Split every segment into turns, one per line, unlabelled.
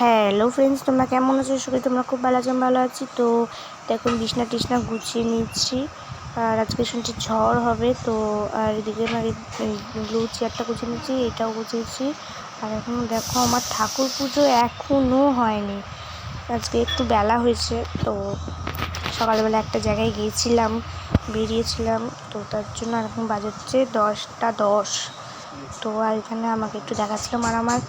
Hello friends, তোমরা কেমন আছো? সবাই তোমরা খুব ভালো আছো, ভালো আছি। তো দেখুন বিছনা টিছনা গুছিয়ে নিচ্ছি। আর আজকে শুনছি ঝড় হবে, তো আর এদিকে আমার ব্লু চেয়ারটা গুছিয়ে নিচ্ছি, এটাও গুছিয়েছি। আর এখন দেখো আমার ঠাকুর পুজো এখনও হয়নি, আজকে একটু বেলা হয়েছে। তো সকালবেলা একটা জায়গায় গিয়েছিলাম, বেরিয়েছিলাম, তো তার জন্য এখন বাজাচ্ছে 10টা 10। তো আর এখানে আমাকে একটু দেখাচ্ছিলাম, আর আমার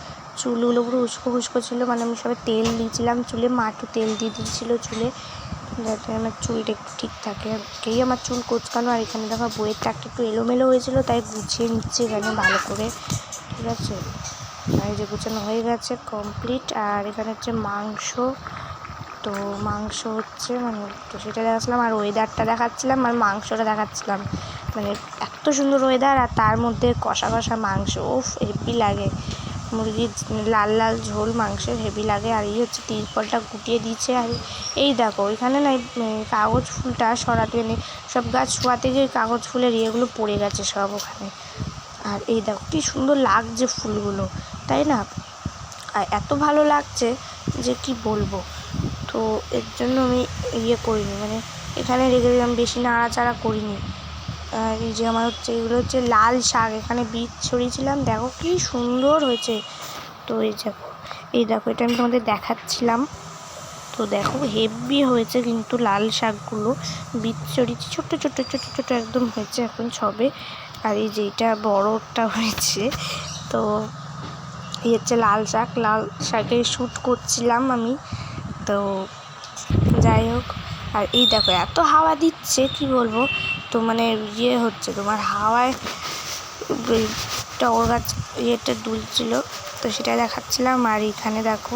চুলগুলো পুরো উস্কো খুস্কো ছিল, মানে আমি সবাই তেল দিয়েছিলাম চুলে, মা একটু তেল দিয়ে দিয়েছিলো চুলে যাতে আমার চুলটা একটু ঠিক থাকে। কেই আমার চুল কোঁচকানো, আর এখানে দেখো বইয়ের টাকটা একটু এলোমেলো হয়েছিল, তাই গুছিয়ে নিচ্ছে এখানে ভালো করে, ঠিক আছে। আর এই যে গুছানো হয়ে গেছে কমপ্লিট। আর এখানে হচ্ছে মাংস, তো মাংস হচ্ছে মানে তো সেটা দেখাচ্ছিলাম, আর ওয়েদারটা দেখাচ্ছিলাম, আর মাংসটা দেখাচ্ছিলাম। মানে এত সুন্দর ওয়েদার, আর তার মধ্যে কষা কষা মাংস, ওফ হেভি লাগে। মুরগির লাল লাল ঝোল মাংসের হেভি লাগে। আর এই হচ্ছে তিরপলটা গুটিয়ে দিয়েছে। আর এই দেখো এখানে না কাগজ ফুলটা সরাতে নেই, সব গাছ শোয়াতে গিয়ে কাগজ ফুলের ইয়েগুলো পড়ে গেছে সব ওখানে। আর এই দেখো কি সুন্দর লাগছে ফুলগুলো, তাই না? আর এত ভালো লাগছে যে কি বলবো। তো এর জন্য আমি করিনি, মানে এখানে রেখে দিলাম, বেশি নাড়াচাড়া করিনি। আর এই যে আমার হচ্ছে এগুলো হচ্ছে লাল শাক, এখানে বীজ ছড়িয়েছিলাম, দেখো কি সুন্দর হয়েছে। তো এই দেখো এটা আমি তোমাদের দেখাচ্ছিলাম, তো দেখো হেভি হয়েছে কিন্তু লাল শাকগুলো, বীজ ছড়িয়েছি, ছোট্টো ছোট্টো ছোট্টো ছোট্টো একদম হয়েছে এখন সবে। আর এই যে এটা বড়টা হয়েছে। তো এই হচ্ছে লাল শাকের শ্যুট করছিলাম আমি, তো যাই হোক। আর এই দেখো এত হাওয়া দিচ্ছে কি বলবো, তো মানে হচ্ছে তোমার হাওয়ায় টগর গাছ ইয়েটা দুলছিল, তো সেটা দেখাচ্ছিলাম। আর এইখানে দেখো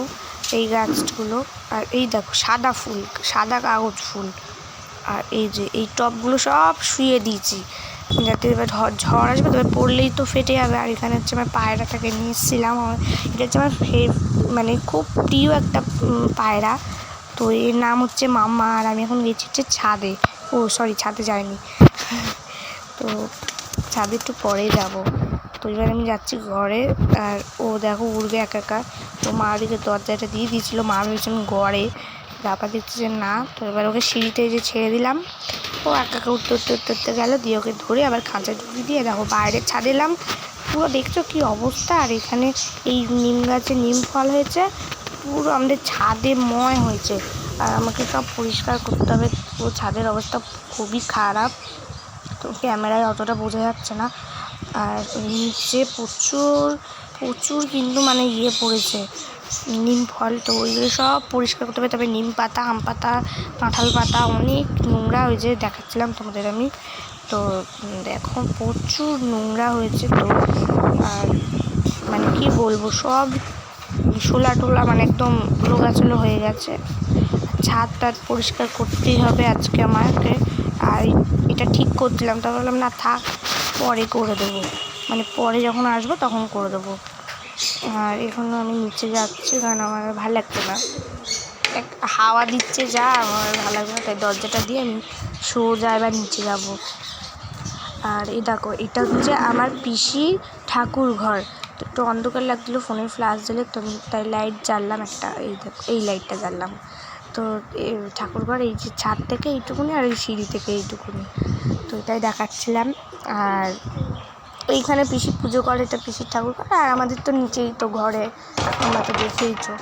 এই গাছগুলো, আর এই দেখো সাদা ফুল, সাদা কাগজ ফুল। আর এই যে এই টবগুলো সব শুয়ে দিয়েছি যাতে এবার ঝড় আসবে, তবে পড়লেই তো ফেটে যাবে। আর এখানে হচ্ছে আমার পায়রাটাকে নিয়ে এসেছিলাম, এটা হচ্ছে আমার মানে খুব প্রিয় একটা পায়রা। তো এর নাম হচ্ছে মাম্মা। আর আমি এখন গেছি হচ্ছে ছাদে, ছাদে যাইনি, তো ছাদে একটু পরে যাব। তো এবার আমি যাচ্ছি ঘরে। আর ও দেখো উড়বে একা একা, তো মা ওদিকে দরজাটা দিয়ে দিয়েছিলো, মা ভেবেছেন ঘরে, বাবা দেখছে যে না। তো এবার ওকে সিঁড়িতে যে ছেড়ে দিলাম, ও একা একা উঠতে উঠতে উঠতে উঠতে গেলো, দিয়ে ওকে ধরে আবার খাঁচায় ঢুকিয়ে দিয়ে দেখো বাইরে ছাদে এলাম, পুরো দেখছো কি অবস্থা। আর এখানে এই নিম গাছে নিম ফল হয়েছে, পুরো আমাদের ছাদে ময় হয়েছে। আর আমাকে সব পরিষ্কার করতে হবে, পুরো ছাদের অবস্থা খুবই খারাপ, তো ক্যামেরায় অতটা বোঝা যাচ্ছে না। আর নিচে প্রচুর প্রচুর কিন্তু মানে পড়েছে নিম ফল, তো ওইগুলো সব পরিষ্কার করতে হবে। তবে নিম পাতা, আম পাতা, কাঁঠাল পাতা অনেক নোংরা হয়েছে, দেখাচ্ছিলাম তোমাদের আমি। তো দেখো প্রচুর নোংরা হয়েছে। তো আর মানে কি বলবো, সব শোলা টোলা মানে একদম লোগাচুলো হয়ে গেছে। ছাদ টাদ পরিষ্কার করতেই হবে আজকে আমাকে। আর এটা ঠিক করছিলাম, তা বললাম না থাক, পরে করে দেবো, মানে পরে যখন আসবো তখন করে দেবো। আর এখনও আমি নিচে যাচ্ছি, কারণ আমার ভালো লাগছে না, হাওয়া দিচ্ছে যা, আমার ভালো লাগছে না, তাই দরজাটা দিয়ে আমি সোজা এবার নিচে যাব। আর এই দেখো এটা হচ্ছে আমার পিসির ঠাকুর ঘর, তো একটু অন্ধকার লাগছিলো ফোনের ফ্ল্যাশ জ্বলে, তো তাই লাইট জ্বাললাম একটা, এই দেখো এই লাইটটা জ্বাললাম। তো ঠাকুর ঘর এই যে ছাদ থেকে এইটুকুনি, আর এই সিঁড়ি থেকে এইটুকুনি, তো এটাই দেখাচ্ছিলাম। আর এইখানে পিসি পুজো করে, এটা পিসির ঠাকুর ঘর, আর আমাদের তো নিচেই তো ঘরে, তোমরা তো দেখেইছো।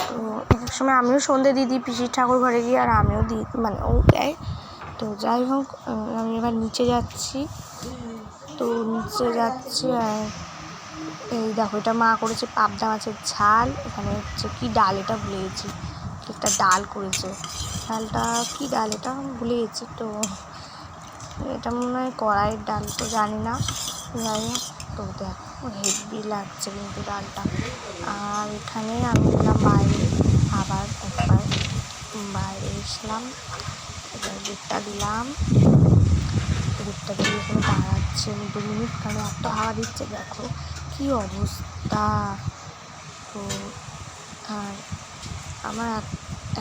তো এক সময় আমিও সন্ধে দিই পিসির ঠাকুর ঘরে গিয়ে, আর আমিও দিই, মানে ও দেয়। তো যাই হোক, আমি এবার নিচে যাচ্ছি, তো নিচে যাচ্ছি। আর এই দেখো এটা মা করেছে পাবদা মাছের ঝাল, এখানে হচ্ছে কি ডাল, এটা ভুলে গেছি, একটা ডাল করেছে, ডালটা কি ডাল এটা ভুলে গেছি। তো এটা মনে হয় কড়াইয়ের ডাল, তো জানি না, যাই হোক। তো দেখো হেভি লাগছে কিন্তু ডালটা। আর এখানে আমি এলাম বাইরে, আবার একবার বাইরে এসলাম, এবার গেটটা দিলাম, গেটটা দিয়ে এখানে দাঁড়াচ্ছি আমি 2 মিনিট, কারণ এত হাওয়া দিচ্ছে, দেখো কি অবস্থা। তো আর আমার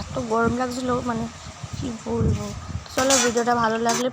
এত গরম লাগছিলো, মানে কি বলবো। চলো ভিডিওটা ভালো লাগলে